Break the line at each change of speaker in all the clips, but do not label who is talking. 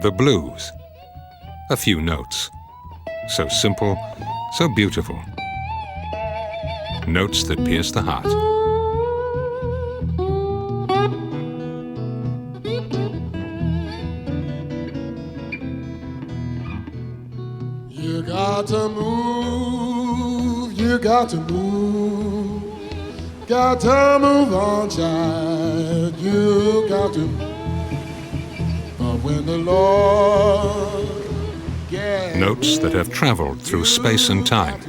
The blues. A few notes. So simple, so beautiful. Notes that pierce the heart.
You got to move, you got to move. Got to move on, child, you got to. But when the Lord gets
Notes that have traveled through space and time.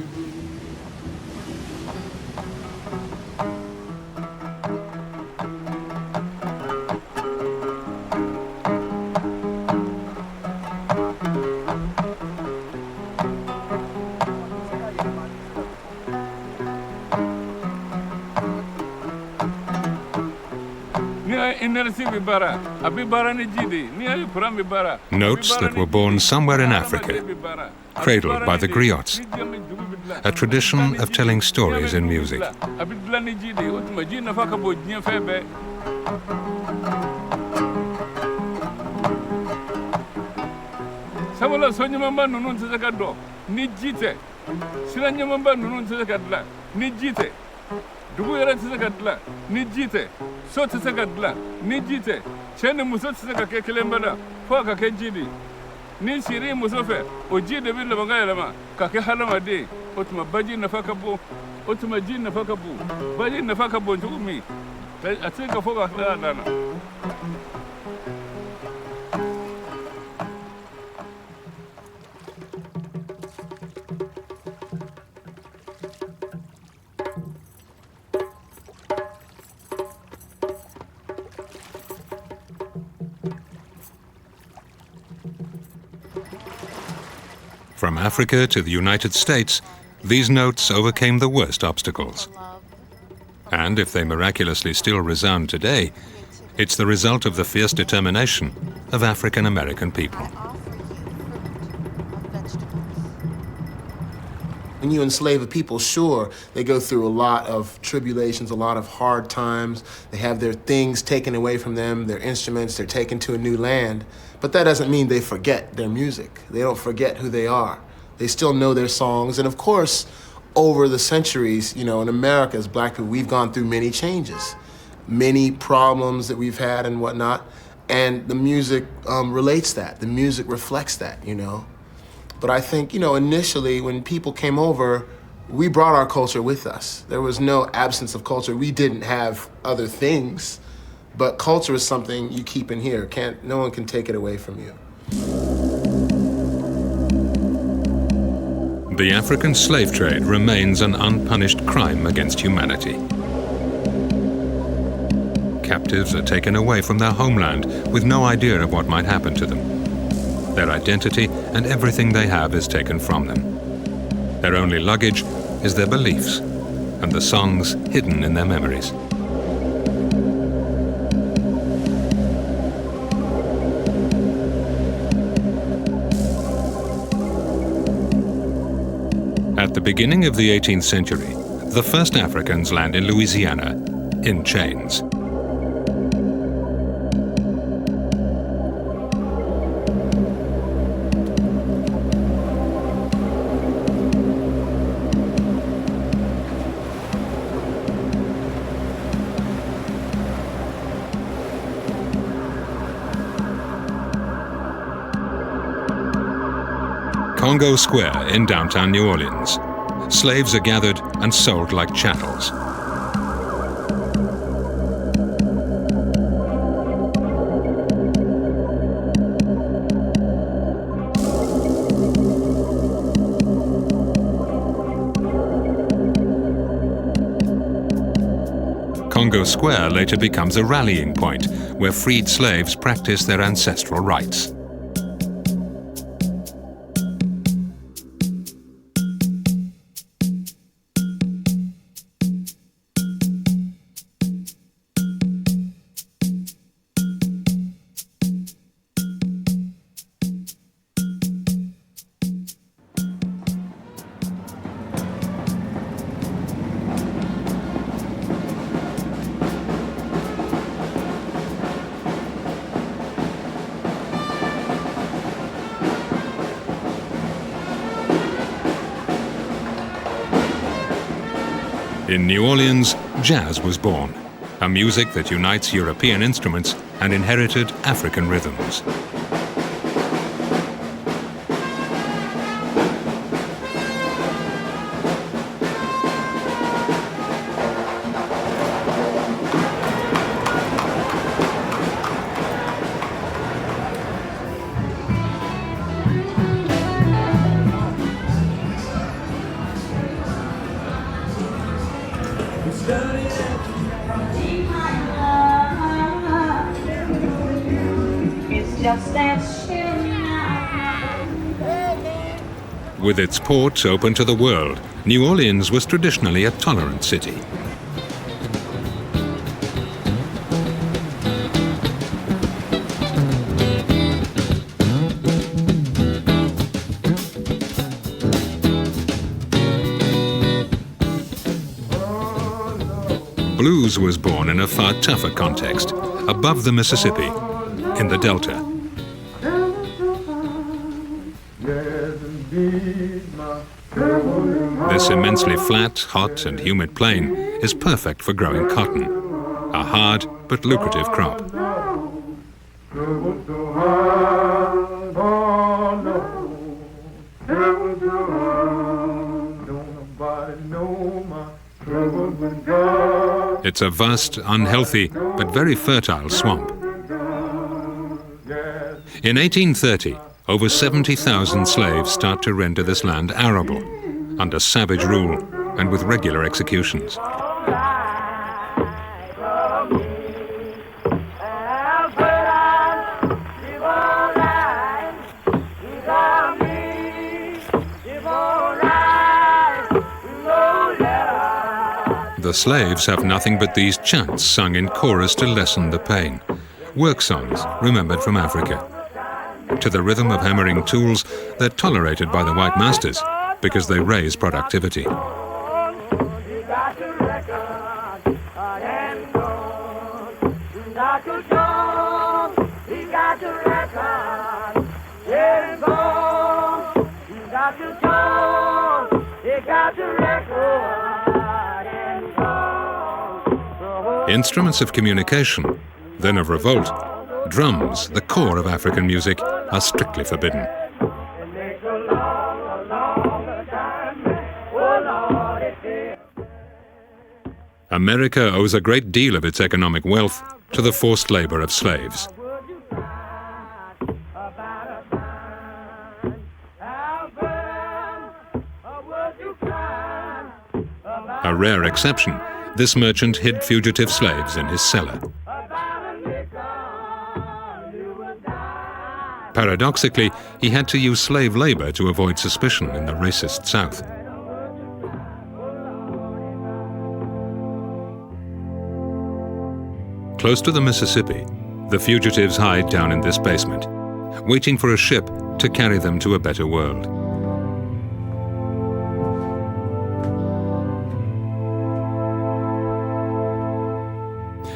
Notes that were born somewhere in Africa, cradled by the griots, a tradition of telling stories in music.
So to say gadla, ni jite, chene muso to say kake kilembada, for kake jidi. Ni siri musofe, oji de villa bangayama, kake halama de, otuma baji nafakabo, otuma jin nafakabu, baji nafakabo to me. I think of over Dana.
From Africa to the United States, these notes overcame the worst obstacles. And if they miraculously still resound today, it's the result of the fierce determination of African American people.
When you enslave a people, sure, they go through a lot of tribulations, a lot of hard times. They have their things taken away from them, their instruments, they're taken to a new land. But that doesn't mean they forget their music. They don't forget who they are. They still know their songs. And of course, over the centuries, you know, in America as Black people, we've gone through many changes, many problems that we've had and whatnot. And the music relates that. The music reflects that, you know. But I think, you know, initially when people came over, we brought our culture with us. There was no absence of culture. We didn't have other things, but culture is something you keep in here. No one can take it away from you.
The African slave trade remains an unpunished crime against humanity. Captives are taken away from their homeland with no idea of what might happen to them. Their identity and everything they have is taken from them. Their only luggage is their beliefs and the songs hidden in their memories. At the beginning of the 18th century, the first Africans land in Louisiana in chains. Congo Square in downtown New Orleans. Slaves are gathered and sold like chattels. Congo Square later becomes a rallying point where freed slaves practice their ancestral rites. In New Orleans, jazz was born, a music that unites European instruments and inherited African rhythms. With its ports open to the world, New Orleans was traditionally a tolerant city. Blues was born in a far tougher context, above the Mississippi, in the Delta. This immensely flat, hot, and humid plain is perfect for growing cotton, a hard but lucrative crop. It's a vast, unhealthy, but very fertile swamp. In 1830, over 70,000 slaves start to render this land arable, under savage rule and with regular executions. The slaves have nothing but these chants sung in chorus to lessen the pain, work songs remembered from Africa. To the rhythm of hammering tools, they're tolerated by the white masters because they raise productivity. Instruments of communication, then of revolt, drums, the core of African music, are strictly forbidden. America owes a great deal of its economic wealth to the forced labor of slaves. A rare exception, this merchant hid fugitive slaves in his cellar. Paradoxically, he had to use slave labor to avoid suspicion in the racist South. Close to the Mississippi, the fugitives hide down in this basement, waiting for a ship to carry them to a better world.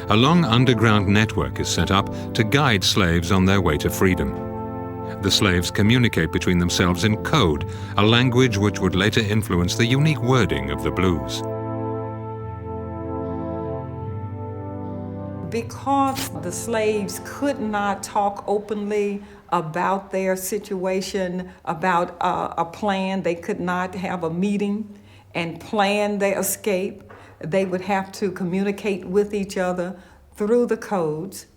A long underground network is set up to guide slaves on their way to freedom. The slaves communicate between themselves in code, a language which would later influence the unique wording of the blues.
Because the slaves could not talk openly about their situation, about a plan, they could not have a meeting and plan their escape. They would have to communicate with each other through the codes.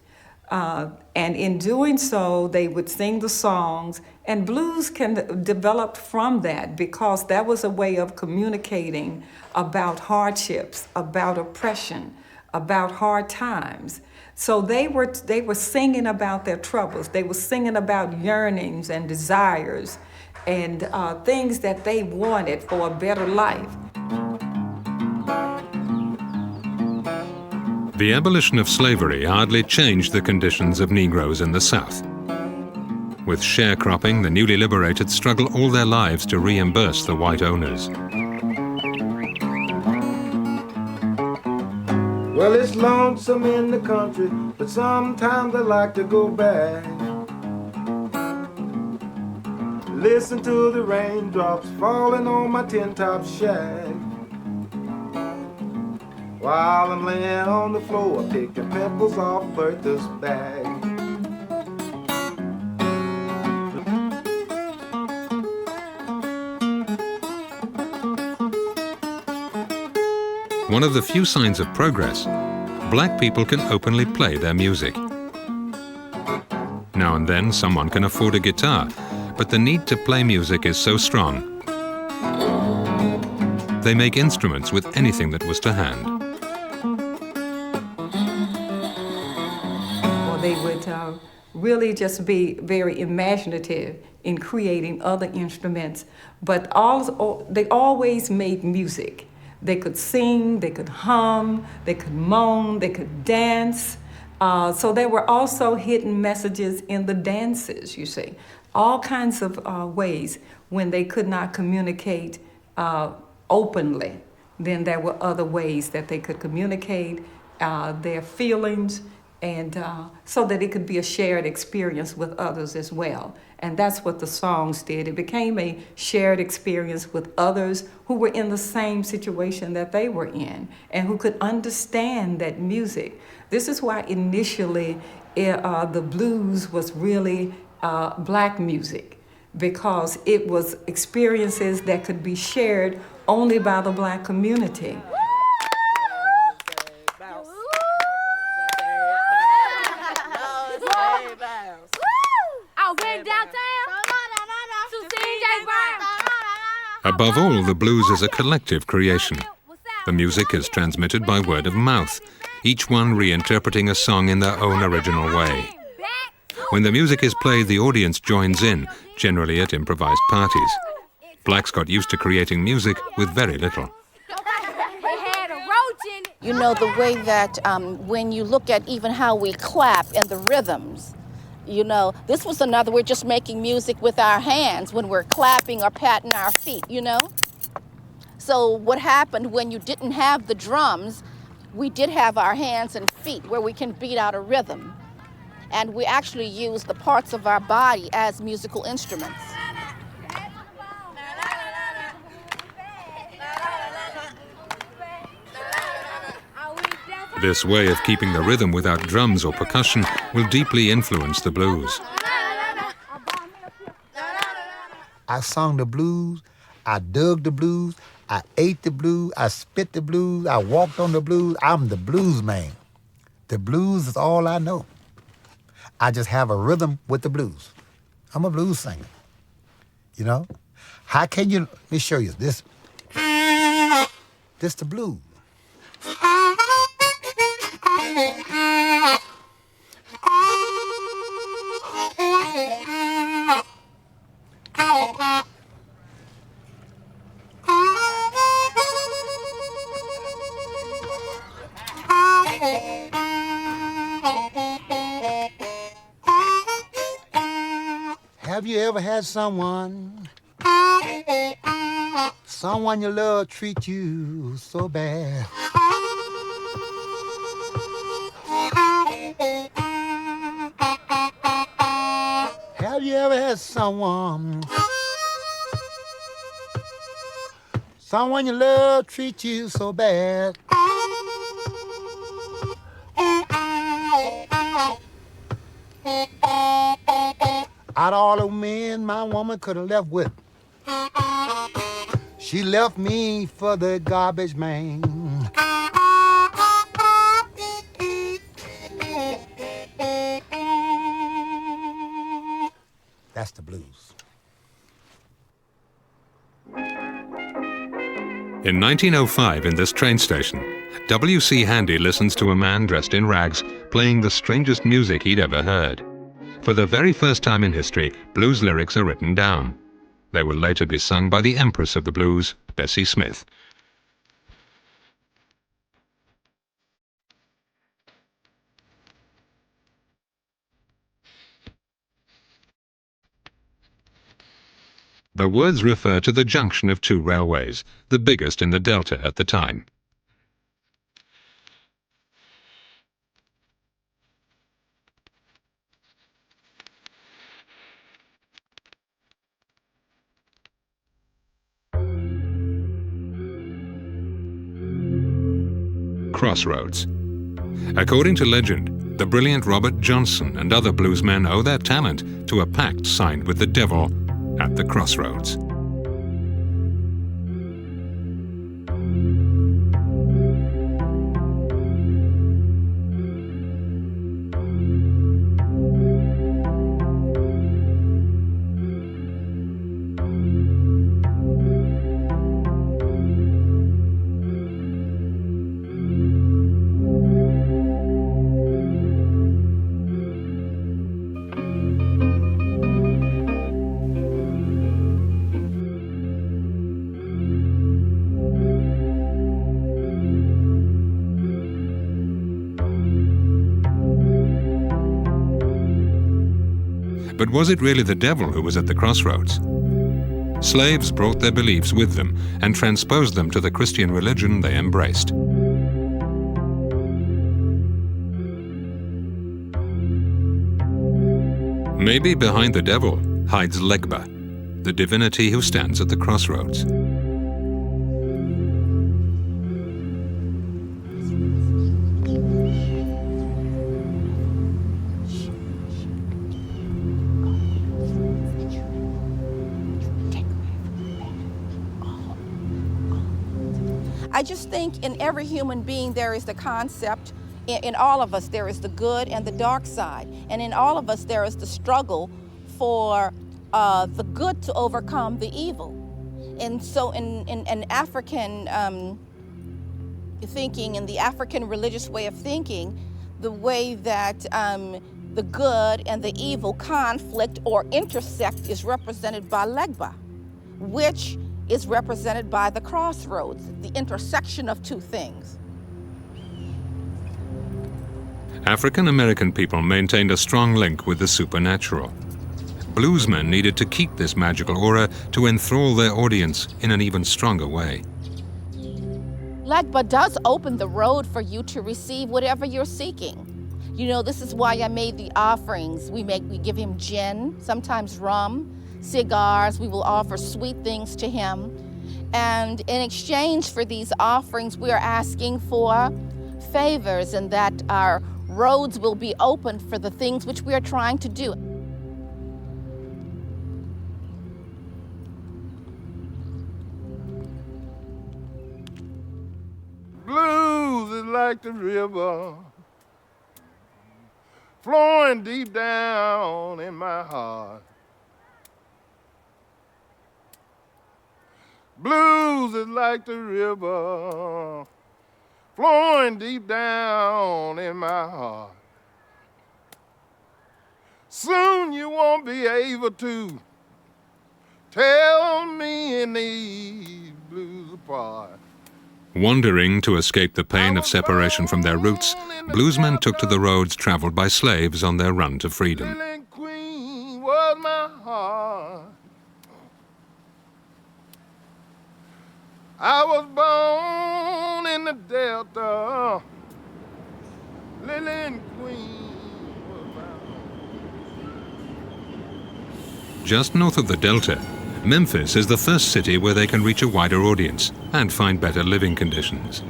And in doing so, they would sing the songs. And blues can develop from that because that was a way of communicating about hardships, about oppression, about hard times. So they were singing about their troubles. They were singing about yearnings and desires and things that they wanted for a better life.
The abolition of slavery hardly changed the conditions of Negroes in the South. With sharecropping, the newly liberated struggle all their lives to reimburse the white owners.
Well, it's lonesome in the country, but sometimes I like to go back. Listen to the raindrops falling on my tin-top shack. While I'm laying on the floor, picking pebbles off Bertha's bag.
One of the few signs of progress, black people can openly play their music. Now and then, someone can afford a guitar, but the need to play music is so strong. They make instruments with anything that was to hand.
Well, they would really just be very imaginative in creating other instruments, but they always made music. They could sing, they could hum, they could moan, they could dance. So there were also hidden messages in the dances, you see. All kinds of ways when they could not communicate openly. Then there were other ways that they could communicate their feelings, and so that it could be a shared experience with others as well. And that's what the songs did. It became a shared experience with others who were in the same situation that they were in and who could understand that music. This is why initially the blues was really black music, because it was experiences that could be shared only by the black community.
Above all, the blues is a collective creation. The music is transmitted by word of mouth, each one reinterpreting a song in their own original way. When the music is played, the audience joins in, generally at improvised parties. Blacks got used to creating music with very little.
You know, the way that when you look at even how we clap and the rhythms, you know, this was another, we're just making music with our hands when we're clapping or patting our feet, you know? So what happened when you didn't have the drums, we did have our hands and feet where we can beat out a rhythm. And we actually use the parts of our body as musical instruments.
This way of keeping the rhythm without drums or percussion will deeply influence the blues.
I sung the blues, I dug the blues, I ate the blues, I spit the blues, I walked on the blues. I'm the blues man. The blues is all I know. I just have a rhythm with the blues. I'm a blues singer, you know? How can you, let me show you this. This the blues. Have you ever had someone you love treat you so bad? Have you ever had someone you love treat you so bad? Out of all the men my woman could have left with, she left me for the garbage man. That's the blues.
In 1905, in this train station, W.C. Handy listens to a man dressed in rags playing the strangest music he'd ever heard. For the very first time in history, blues lyrics are written down. They will later be sung by the Empress of the Blues, Bessie Smith. The words refer to the junction of two railways, the biggest in the Delta at the time. crossroads. According to legend, the brilliant Robert Johnson and other bluesmen owe their talent to a pact signed with the devil at the crossroads. But was it really the devil who was at the crossroads? Slaves brought their beliefs with them and transposed them to the Christian religion they embraced. Maybe behind the devil hides Legba, the divinity who stands at the crossroads.
I just think in every human being there is the concept, in all of us there is the good and the dark side, and in all of us there is the struggle for the good to overcome the evil. And so in African thinking, in the African religious way of thinking, the way that the good and the evil conflict or intersect is represented by Legba, which is represented by the crossroads, the intersection of two things.
African American people maintained a strong link with the supernatural. Bluesmen needed to keep this magical aura to enthrall their audience in an even stronger way.
Legba does open the road for you to receive whatever you're seeking. You know, this is why I made the offerings. We give him gin, sometimes rum, cigars. We will offer sweet things to him. And in exchange for these offerings, we are asking for favors and that our roads will be opened for the things which we are trying to do.
Blues is like the river flowing deep down in my heart. Blues is like the river flowing deep down in my heart. Soon you won't be able to tell me and these blues apart.
Wandering to escape the pain of separation from their roots, bluesmen took to the roads traveled by slaves on their run to freedom.
Elaine Queen was my heart. I was born in the Delta. Elaine Queen was my heart.
Just north of the Delta, Memphis is the first city where they can reach a wider audience and find better living conditions.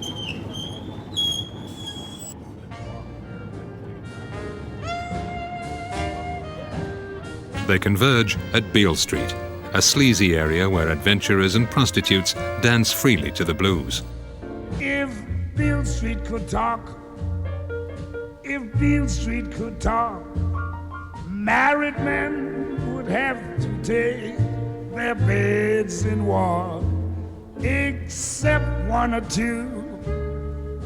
They converge at Beale Street, a sleazy area where adventurers and prostitutes dance freely to the blues.
If Beale Street could talk, if Beale Street could talk, married men would have to take their beds in walk, except one or two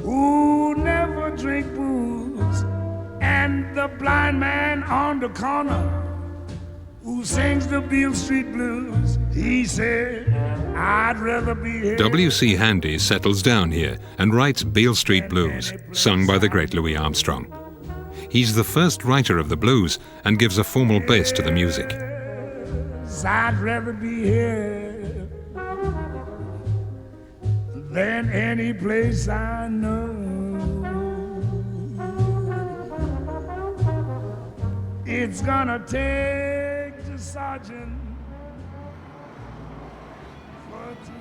who never drink booze, and the blind man on the corner who sings the Beale Street Blues. He said, I'd rather be here.
W.C. Handy settles down here and writes Beale Street Blues, sung by the great Louis Armstrong. He's the first writer of the blues and gives a formal bass to the music.
I'd rather be here than any place I know. It's gonna take the sergeant for to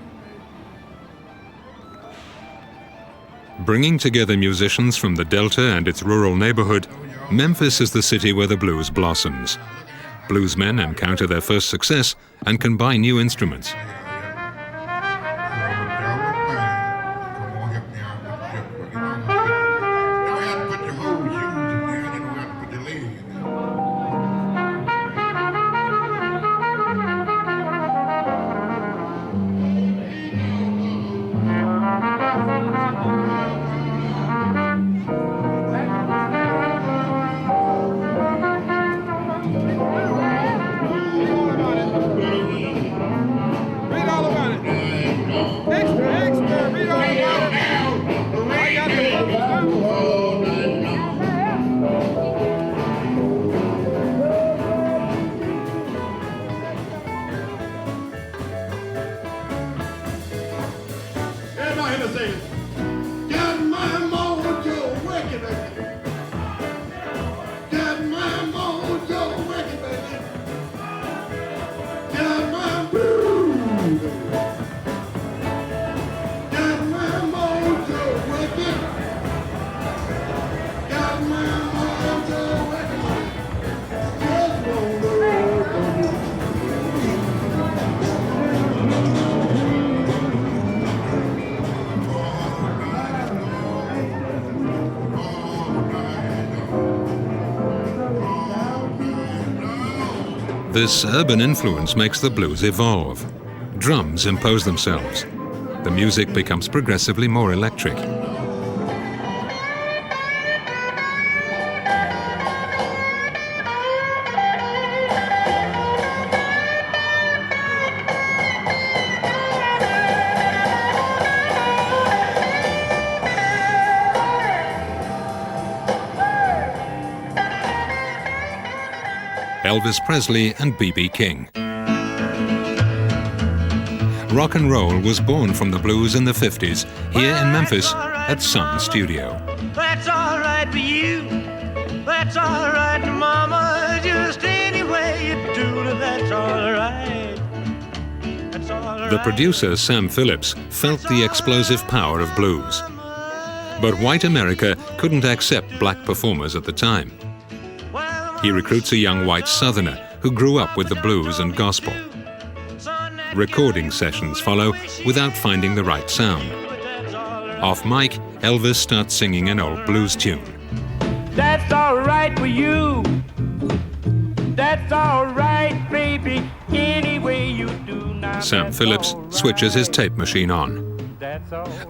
make.
Bringing together musicians from the Delta and its rural neighborhood, Memphis is the city where the blues blossoms. Bluesmen encounter their first success and can buy new instruments. This urban influence makes the blues evolve. Drums impose themselves. The music becomes progressively more electric. Elvis Presley and B.B. King. Rock and roll was born from the blues in the 50s, here in Memphis at Sun Studio.
That's all right for you. That's all right, Mama. Just any way you do it, that's all right. That's all right.
The producer, Sam Phillips, felt the explosive power of blues. But white America couldn't accept black performers at the time. He recruits a young white Southerner who grew up with the blues and gospel. Recording sessions follow without finding the right sound. Off mic, Elvis starts singing an old blues tune.
That's all right for you. That's all right, baby. Any way you do now.
Sam Phillips switches his tape machine on.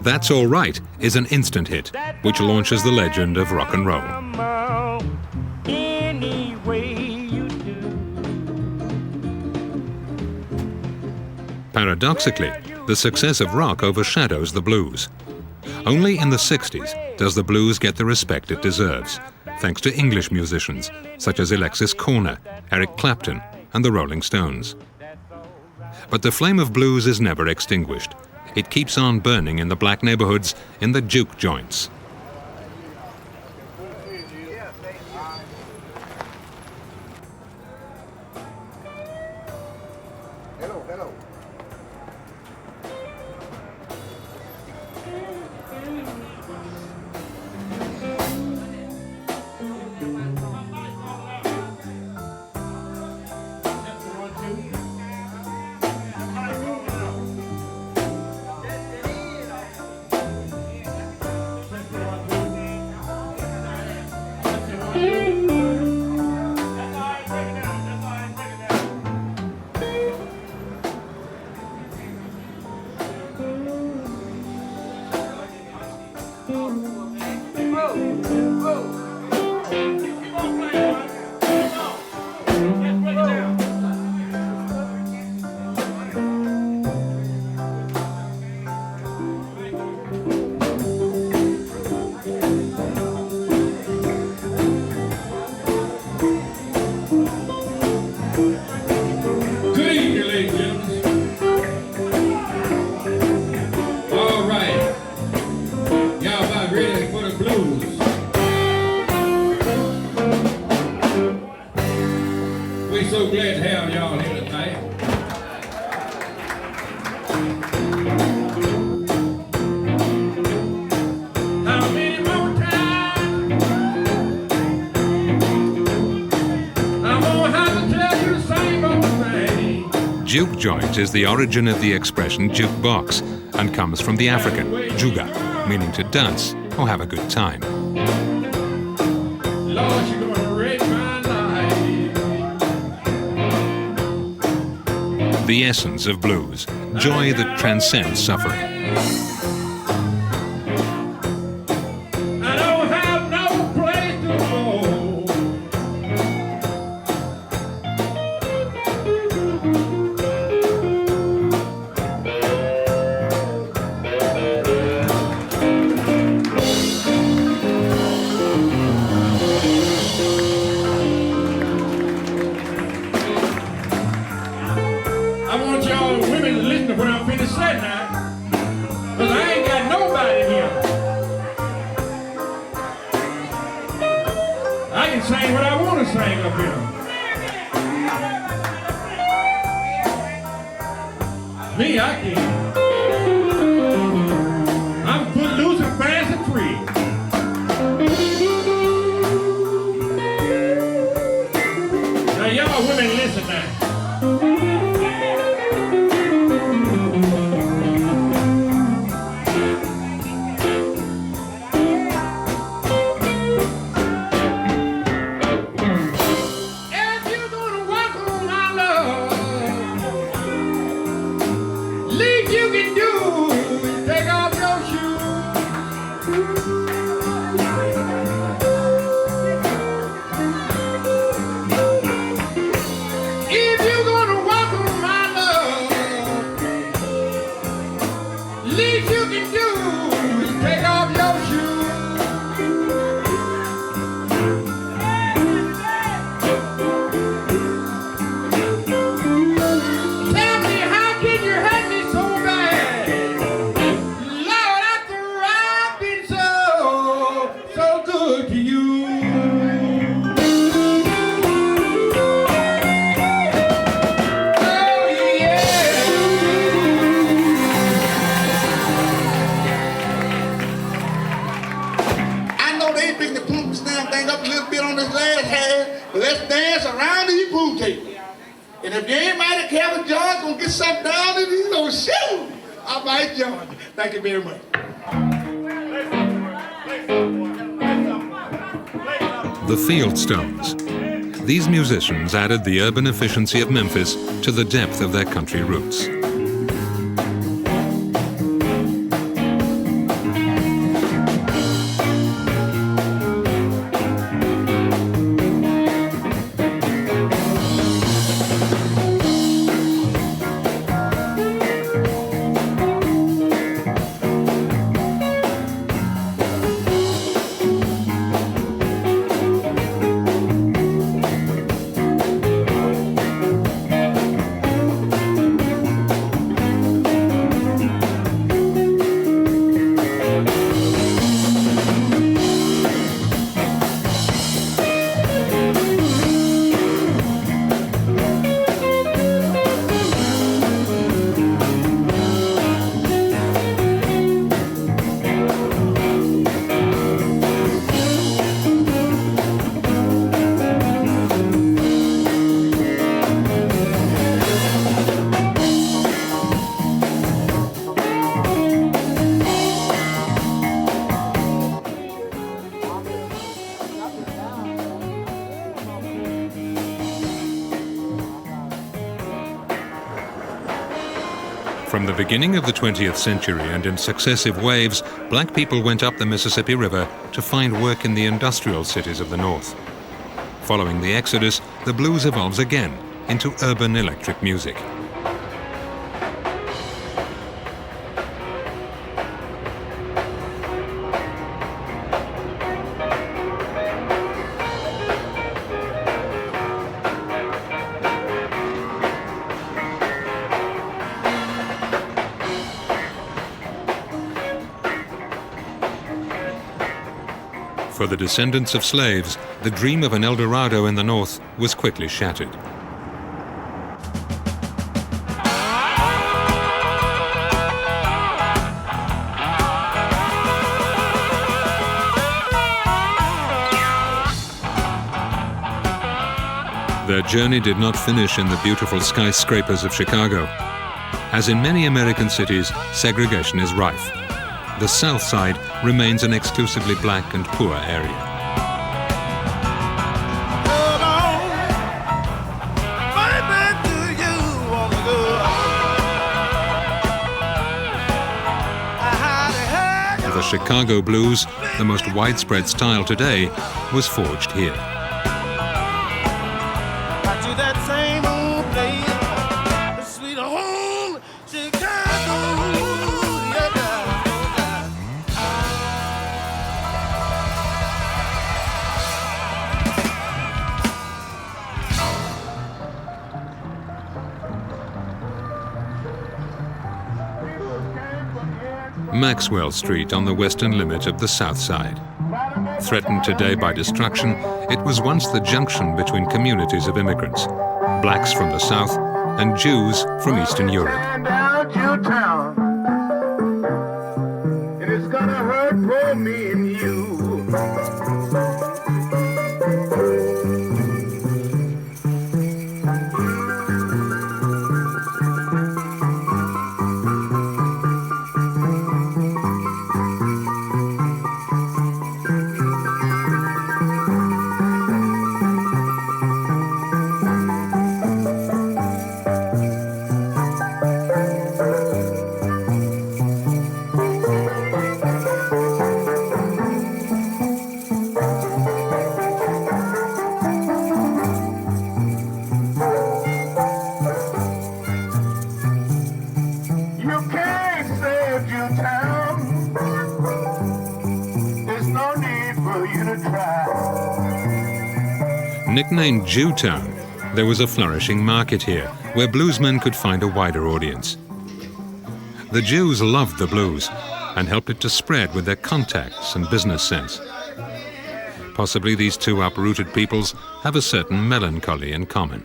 That's All Right is an instant hit, which launches the legend of rock and roll. Paradoxically, the success of rock overshadows the blues. Only in the 60s does the blues get the respect it deserves, thanks to English musicians such as Alexis Corner, Eric Clapton, and the Rolling Stones. But the flame of blues is never extinguished. It keeps on burning in the black neighborhoods, in the juke joints. Juke joint is the origin of the expression jukebox and comes from the African juga, meaning to dance or have a good time.
Lord, you're gonna wreck my life.
The essence of blues, joy that transcends suffering.
I don't have no place to go. I want y'all women to listen to what I'm finna say now. Cause I ain't got nobody here. I can sing what I want to sing up here. Me, I can. I'm foot loose and fast and free. Now y'all women listen now. If you're gonna walk on my love, least you can do is take off your shoes. If you're gonna walk on my love, least you can do is take off your shoes. Tell me, how can you hurt me so bad? Lord, after I've been so good to you. Oh, yeah.
I know they bring the pump stand thing up a little bit on this last half, but let's dance around the pool table. And if you ain't mighty Kevin John gonna get something down in you know, shoot, I might join. Thank you very much.
The Fieldstones. These musicians added the urban efficiency of Memphis to the depth of their country roots. From the beginning of the 20th century and in successive waves, black people went up the Mississippi River to find work in the industrial cities of the North. Following the exodus, the blues evolves again into urban electric music. For the descendants of slaves, the dream of an El Dorado in the North was quickly shattered. Their journey did not finish in the beautiful skyscrapers of Chicago. As in many American cities, segregation is rife. The South Side remains an exclusively black and poor area. The Chicago blues, the most widespread style today, was forged here. Maxwell Street on the western limit of the South Side. Threatened today by destruction, it was once the junction between communities of immigrants, blacks from the South and Jews from Eastern Europe.
It is gonna hurt for me and you.
Nicknamed Jewtown, there was a flourishing market here where bluesmen could find a wider audience. The Jews loved the blues and helped it to spread with their contacts and business sense. Possibly these two uprooted peoples have a certain melancholy in common.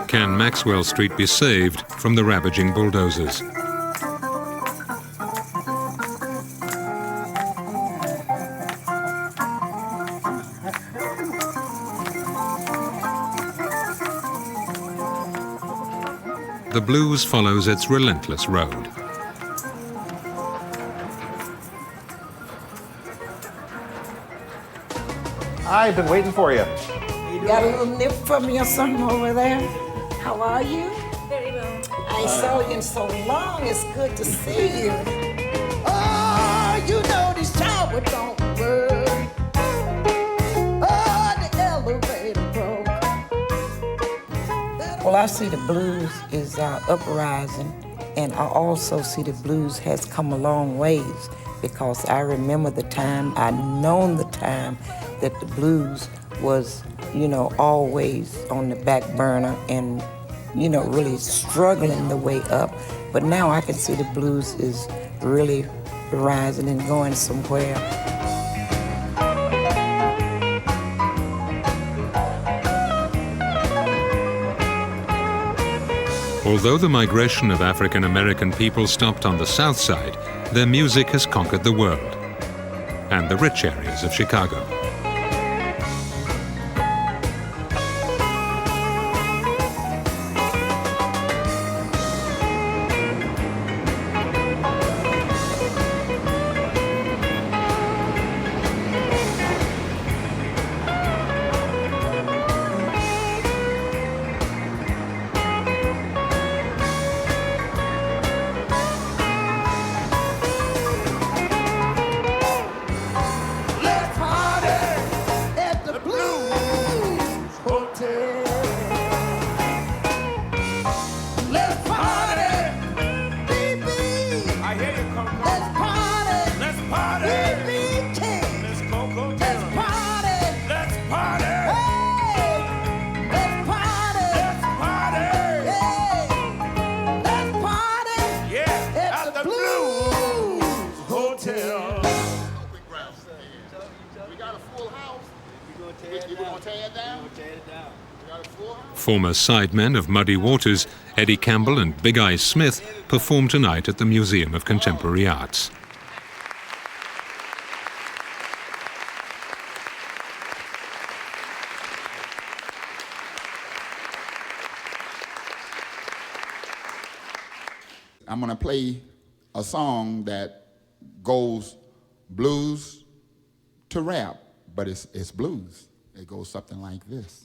Can Maxwell Street be saved from the ravaging bulldozers? The blues follows its relentless road.
I've been waiting for you.
You got a little nip for me or something over there? How are you?
Very well.
I saw you in so long. It's good to see you. Oh, you know this tower don't work. Oh, the elevator broke. Well, I see the blues is uprising, and I also see the blues has come a long ways, because I remember the time, I known the time that the blues was, you know, always on the back burner and, you know, really struggling the way up. But now I can see the blues is really rising and going somewhere.
Although the migration of African American people stopped on the South Side, their music has conquered the world and the rich areas of Chicago. Former sidemen of Muddy Waters, Eddie Campbell and Big Eyes Smith, perform tonight at the Museum of Contemporary Arts.
I'm going to play a song that goes blues to rap, but it's blues. It goes something like this.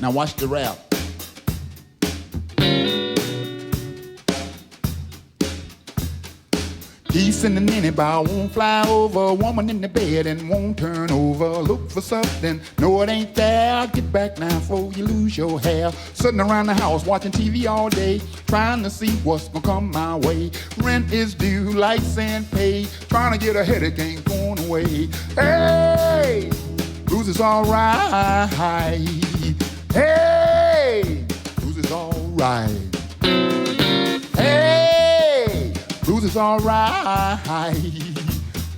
Now watch the rap. Geese in the ninny bar won't fly over. A woman in the bed and won't turn over. Look for something, no it ain't there. Get back now before you lose your hair. Sitting around the house watching TV all day, trying to see what's gonna come my way. Rent is due, lights and pay. Trying to get a headache ain't going away. Hey, blues is alright. Hey, blues is alright. Hey, blues is alright.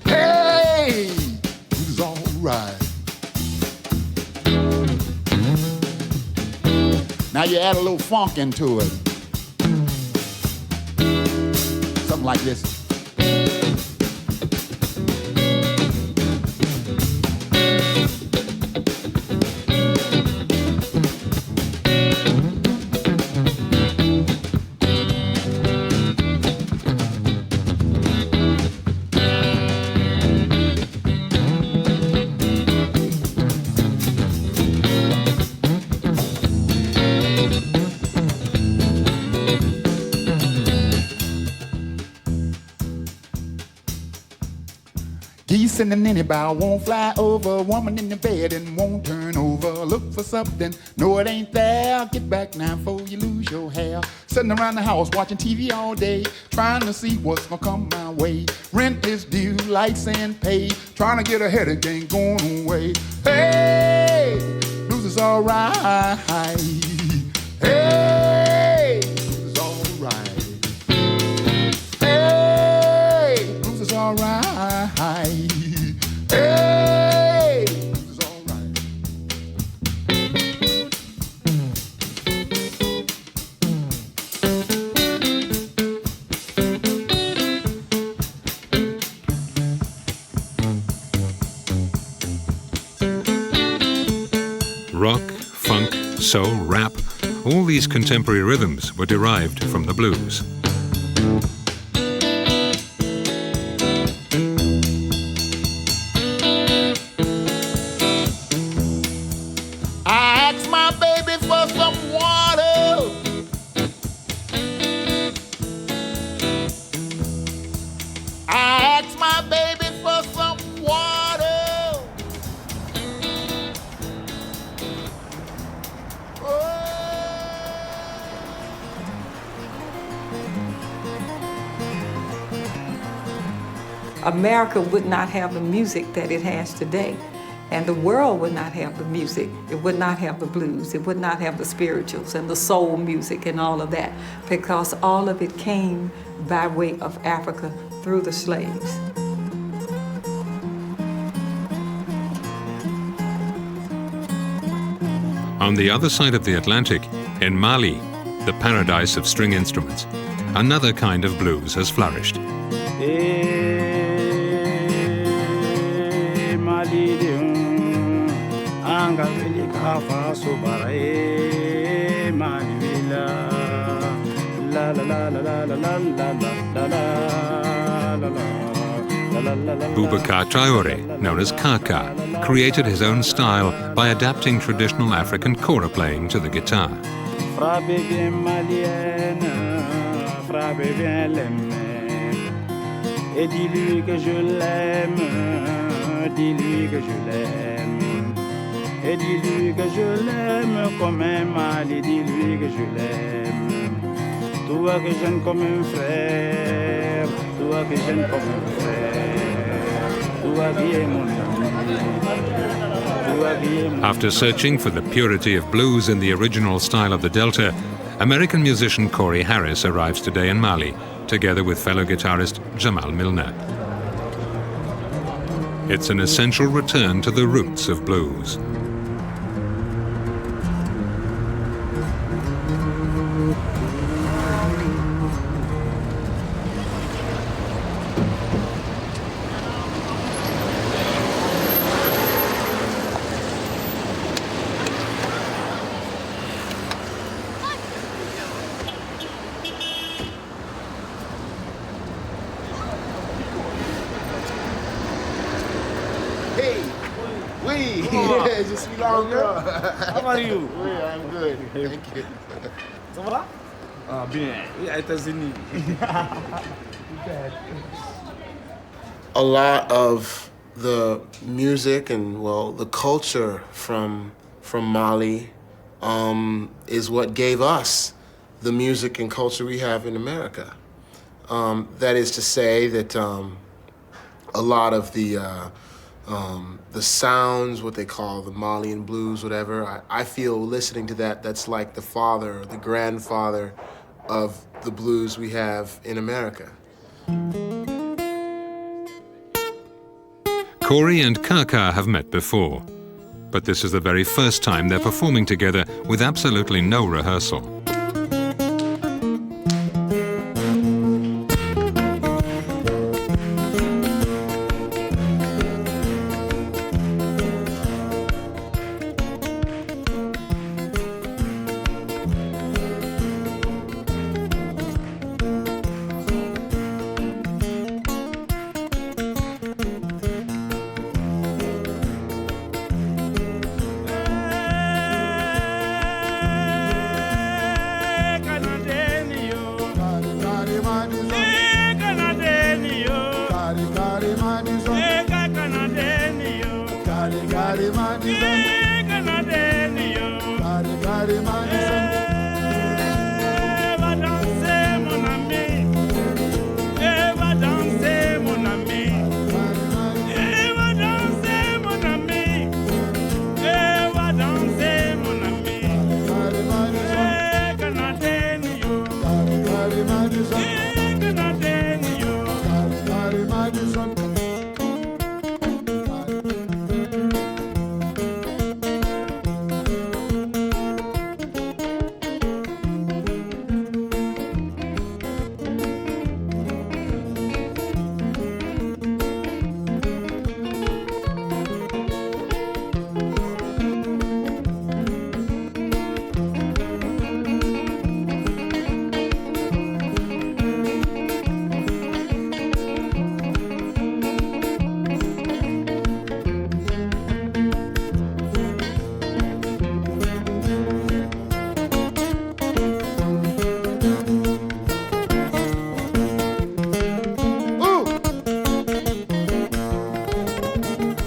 Hey, blues is alright. Now you add a little funk into it. Something like this. Geese in the ninny bar won't fly over. Woman in the bed and won't turn over. Look for something, no it ain't there. Get back now before you lose your hair. Sitting around the house watching TV all day, trying to see what's gonna come my way. Rent is due, lights and pay. Trying to get a headache ain't going away. Hey, blues is alright. Hey, blues is alright. Hey, blues is alright. Hey, blues is alright.
Rock, funk, soul, rap, all these contemporary rhythms were derived from the blues.
I asked my baby
America would not have the music that it has today. And the world would not have the music. It would not have the blues. It would not have the spirituals and the soul music and all of that, because all of it came by way of Africa through the slaves.
On the other side of the Atlantic, in Mali, the paradise of string instruments, another kind of blues has flourished. Boubacar Traore, known as Karkar, created his own style by adapting traditional African kora playing to the guitar.
Et dis-lui que je l'aime, dis-lui que je l'aime. Et dis-lui que je l'aime comme un Mali, dis-lui que je l'aime. Toi que j'aime comme un frère, toi que j'aime comme un frère, toi qui es mon ami, toi qui es mon ami.
After searching for the purity of blues in the original style of the Delta, American musician Corey Harris arrives today in Mali, together with fellow guitarist Jamal Milner. It's an essential return to the roots of blues.
How are you?
Oui, I'm good. Thank you.
Ça va? Ah, bien. Oui, aux États-Unis.
A lot of the music and, well, the culture from Mali is what gave us the music and culture we have in America. That is to say that a lot of the sounds, what they call the Malian blues, whatever, I feel listening to that's like the father, or the grandfather of the blues we have in America.
Corey and Karkar have met before, but this is the very first time they're performing together with absolutely no rehearsal.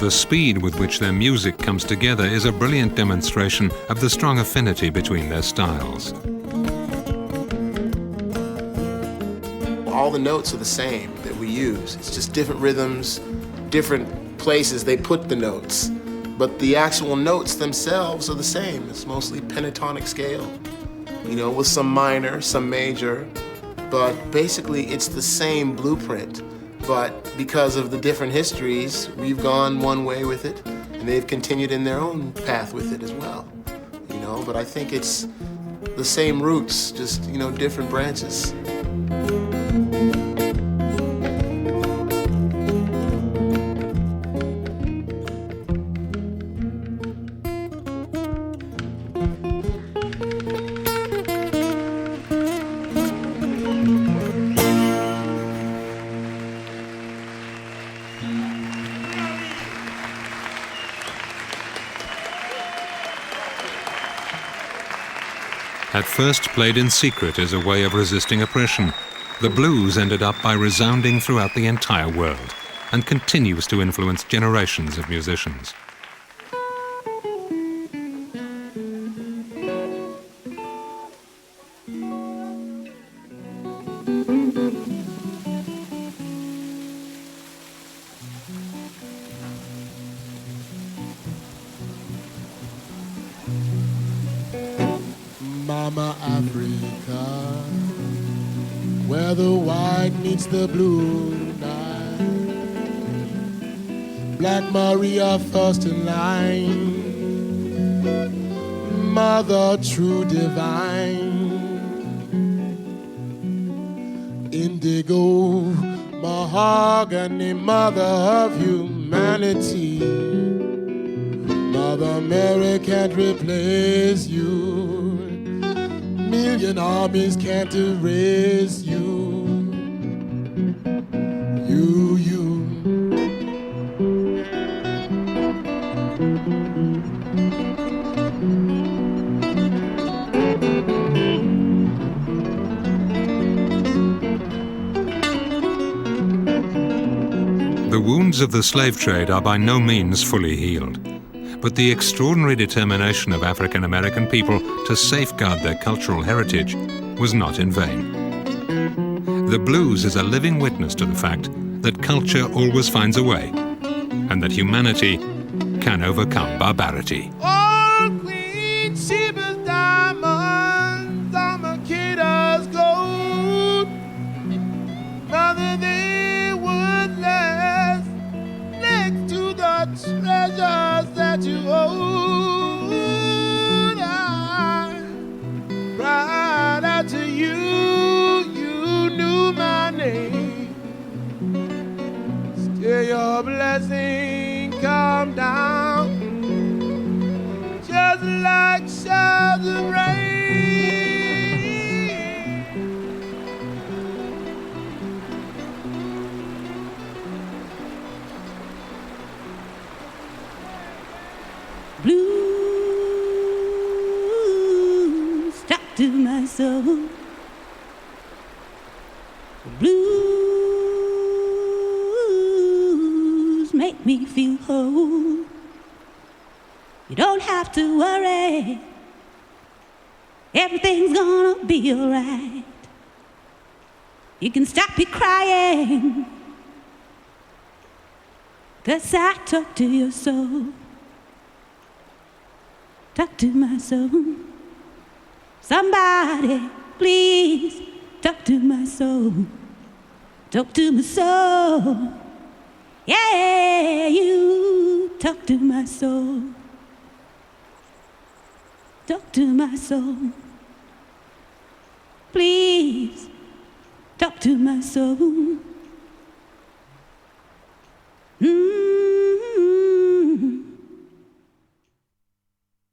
The speed with which their music comes together is a brilliant demonstration of the strong affinity between their styles.
all the notes are the same that we use. It's just different rhythms, different places they put the notes. But the actual notes themselves are the same. It's mostly pentatonic scale, you know, with some minor, some major. But basically, it's the same blueprint. But because of the different histories, we've gone one way with it, and they've continued in their own path with it as well. You know, but I think it's the same roots, just, you know, different branches.
At first played in secret as a way of resisting oppression, the blues ended up by resounding throughout the entire world and continues to influence generations of musicians.
Mama Africa, where the white meets the blue night. Black Maria first in line, Mother true divine. Indigo, mahogany, mother of humanity. Mother Mary can't replace you. Million armies can't erase you. You.
The wounds of the slave trade are by no means fully healed. But the extraordinary determination of African American people to safeguard their cultural heritage was not in vain. The blues is a living witness to the fact that culture always finds a way, and that humanity can overcome barbarity.
Oh, Queen Sheba's diamonds, Armageddon's gold. Mother, they would last next to the treasures that you hold. I cried out to you, you knew my name. Still your blessing come down, just like showers of rain.
Blues stuck to my soul. Blues make me feel whole. You don't have to worry, everything's gonna be alright. You can stop your crying, 'cause I talk to your soul. Talk to my soul. Somebody, please, talk to my soul. Talk to my soul. Yeah, you talk to my soul. Talk to my soul. Please, talk to my soul.